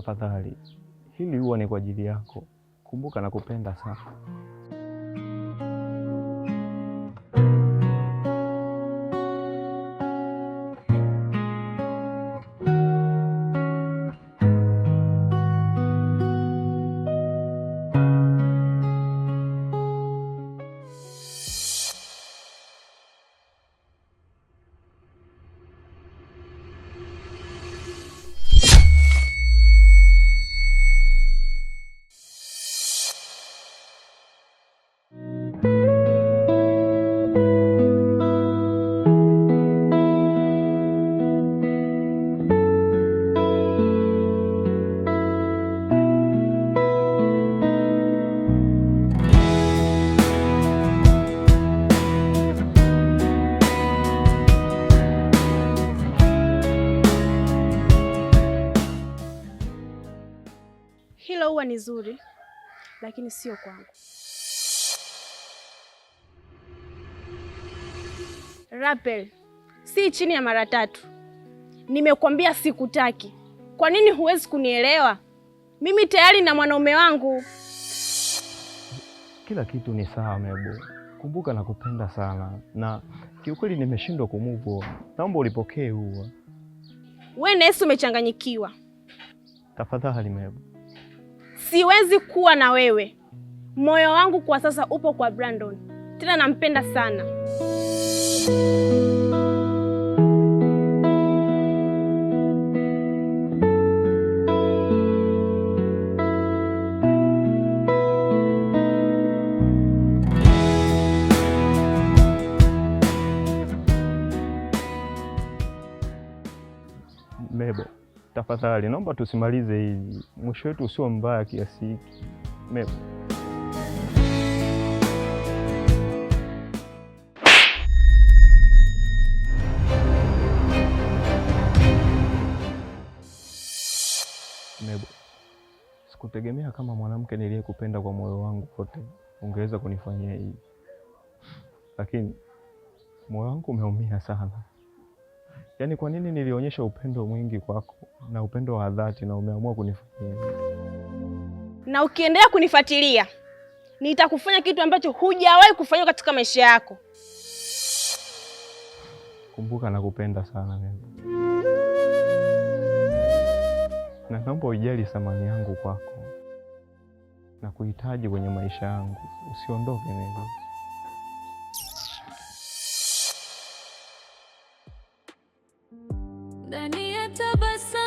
tafadhali, hili huwa ni kwa ajili yako. Kumbuka nakupenda sana. Hilo huwa ni zuri, lakini sio kwangu. Rapel, si chini ya mara 3. Nimekwambia sikutaki. Kwa nini huwezi kunielewa? Mimi tayari na mwanaume wangu. Kila kitu ni sawa Mebo. Kumbuka nakupenda sana na kiukweli nimeshindwa kumove on. Naomba ulipokee huwa. Wewe na Yesu umechanganyikiwa. Tafadhali Mebo. Siwezi kuwa na wewe. Moyo wangu kwa sasa upo kwa Brandon. Tena nampenda sana. Mebo, tafadhali naomba tusimalize hivi. Mwisho wetu sio mbaya kiasi hiki. Mebo. Mebo, sikutegemea kama mwanamke niliyekupenda kwa moyo wangu wote ungeweza kunifanyia hivi. Lakini moyo wangu umeumia sana. Yaani kwa nini nilionyesha upendo mwingi kwako na upendo wa dhati na umeamua kunifanyia? Na ukiendelea kunifuatilia, nitakufanya kitu ambacho hujawahi kufanya katika maisha yako. Kumbuka nakupenda sana Mebo. Na naomba ujali thamani yangu kwako. Na kuhitaji kwenye maisha yangu. Usiondoke Mebo. Ndani ya tabasamu